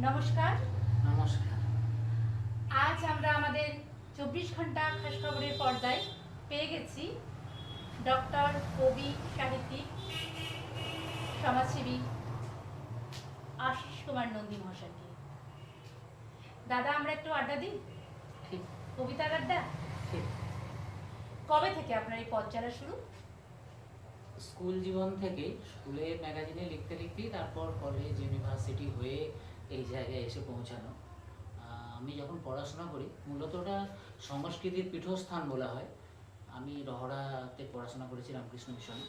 নমস্কার। নমস্কার। আজ আমরা আমাদের 24 ঘন্টা খাস খবরের পর্দায় পেয়ে গেছি ডক্টর, কবি, সাহিত্যিক, সমাজসেবী আশিস কুমার নন্দী মহাশয়কে। দাদা, আমরা একটু আড্ডা দিই। ঠিক। কবিতার আড্ডা। ঠিক। কবে থেকে আপনার এই পথ চলা শুরু? স্কুল জীবন থেকে, স্কুলে ম্যাগাজিনে লিখতে লিখতেই তারপর কলেজ, ইউনিভার্সিটি হয়ে এই জায়গায় এসে পৌঁছানো। আমি যখন পড়াশোনা করি, মূলত ওটা সংস্কৃতির পীঠস্থান বলা হয়। আমি রহড়াতে পড়াশোনা করেছি, রামকৃষ্ণ মিশনে।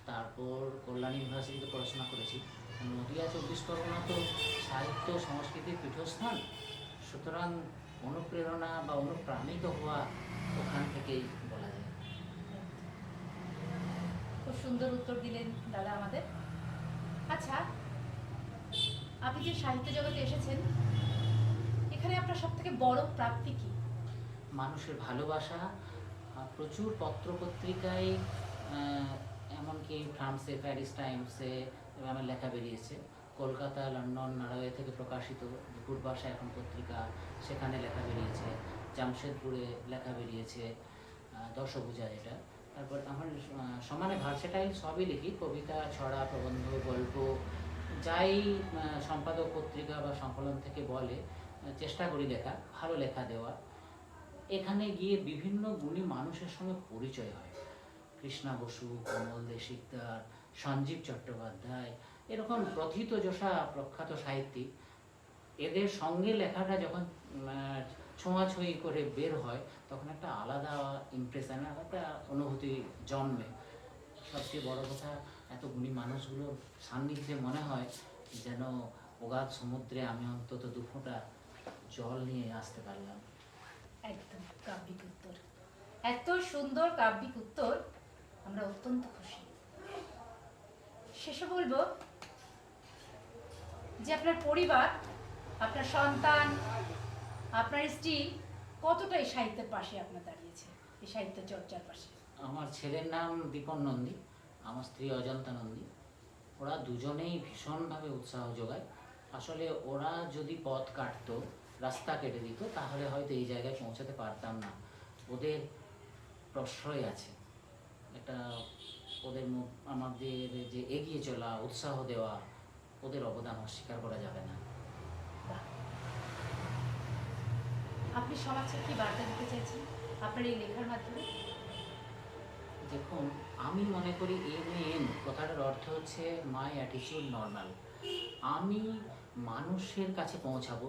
তারপর কল্যাণ ইউনিভার্সিটিতে পড়াশোনা করেছি। নদিয়া 24 পরগনা তো সাহিত্য সংস্কৃতির পীঠস্থান, সুতরাং অনুপ্রেরণা বা অনুপ্রাণিত হওয়া ওখান থেকেই বলা যায়। খুব সুন্দর উত্তর দিলেন দাদা আমাদের। আচ্ছা, আপনি যে সাহিত্য জগতে এসেছেন, এখানে আপনার সব থেকে বড় প্রাপ্তি কি? মানুষের ভালোবাসা। প্রচুর পত্রপত্রিকায়, এমনকি ফ্রান্সে, প্যারিস টাইমসে আমার লেখা বেরিয়েছে। কলকাতা, লন্ডন, নরওয়ে থেকে প্রকাশিত দুপুর ভাষা এখন পত্রিকা, সেখানে লেখা বেরিয়েছে। জামশেদপুরে লেখা বেরিয়েছে, দশভূজা যেটা। তারপর আমার সমানে ভার্সেটাইল সবই লিখি, কবিতা, ছড়া, প্রবন্ধ, গল্প, যাই সম্পাদক পত্রিকা বা সংকলন থেকে বলে চেষ্টা করি লেখা, ভালো লেখা দেওয়া। এখানে গিয়ে বিভিন্ন গুণী মানুষের সঙ্গে পরিচয় হয়। কৃষ্ণা বসু, কমল দে শিকদার, সঞ্জীব চট্টোপাধ্যায়, এরকম প্রথিতযশা প্রখ্যাত সাহিত্যিক। এদের সঙ্গে লেখাটা যখন ছোঁয়াছুঁয়ি করে বের হয়, তখন একটা আলাদা ইমপ্রেশন, একটা অনুভূতি জন্মে। সবচেয়ে বড় কথা, এত গুণী মানুষগুলোর সান্নিধ্যে মনে হয় যেন অগাধ সমুদ্রে আমি অন্তত 2 ফোঁটা জল নিয়ে আসতে পারলাম। একদম কাব্যিক উত্তর, এত সুন্দর কাব্যিক উত্তর, আমরা অত্যন্ত খুশি। শেষে বলবো যে আপনার পরিবার, আপনার সন্তান, আপনার স্ত্রী কতটা এই সাহিত্যের পাশে আপনার দাঁড়িয়েছে, এই সাহিত্য চর্চার পাশে? আমার ছেলের নাম দীপন নন্দী, আমার স্ত্রী অজন্তা নন্দী। ওরা দুজনেই ভীষণভাবে উৎসাহ যোগায়। আসলে ওরা যদি পথ কাটতো, রাস্তা কেটে দিত, তাহলে হয়তো এই জায়গায় পৌঁছাতে পারতাম না। ওদের প্রশ্রয় আছে একটা, ওদের আমাদের যে এগিয়ে চলা, উৎসাহ দেওয়া, ওদের অবদান অস্বীকার করা যাবে না। আপনি সমাজকে কি বার্তা দিতে চাইছেন আপনার এই লেখার মাধ্যমে? দেখুন, আমি মনে করি MAN কথাটার অর্থ হচ্ছে মাই অ্যাটিটিউড নর্মাল। আমি মানুষের কাছে পৌঁছাবো,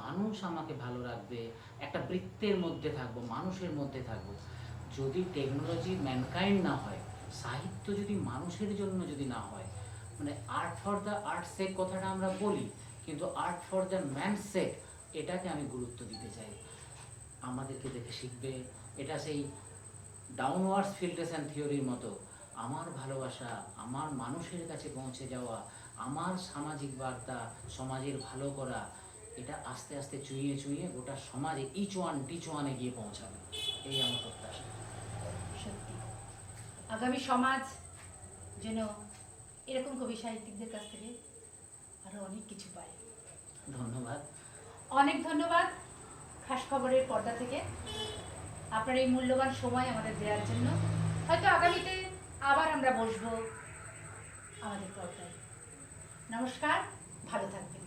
মানুষ আমাকে ভালো রাখবে, একটা বৃত্তের মধ্যে থাকবো, মানুষের মধ্যে থাকবো। যদি টেকনোলজি ম্যানকাইন্ড না হয়, সাহিত্য যদি মানুষের জন্য যদি না হয়, মানে আর্ট ফর দ্য আর্ট সেক কথাটা আমরা বলি, কিন্তু আর্ট ফর দ্য ম্যান সেক, এটাকে আমি গুরুত্ব দিতে চাই। আমাদেরকে দেখে শিখবে, এটা সেই ডাউনওয়ার্ডস ফিল্ট্রেশন থিওরির মতো। আমার ভালোবাসা, আমার মানুষের কাছে পৌঁছে যাওয়া, আমার সামাজিক বার্তা, সমাজের ভালো করা, এটা আস্তে আস্তে চুইয়ে চুইয়ে গোটা সমাজে ইচ ওয়ান টিচ ওয়ানে গিয়ে পৌঁছাবে, এই আমার প্রত্যাশা। সত্যি আগামী সমাজ যেন এরকম কবি সাহিত্যিকদের কাছ থেকে আরো অনেক কিছু পায়। ধন্যবাদ। অনেক ধন্যবাদ খাস খবরের পর্দা থেকে আপনার এই মূল্যবান সময় আমাদের দেওয়ার জন্য। হয়তো আগামীতে আবার আমরা বসবো আমাদের পর্দায়। নমস্কার, ভালো থাকবেন।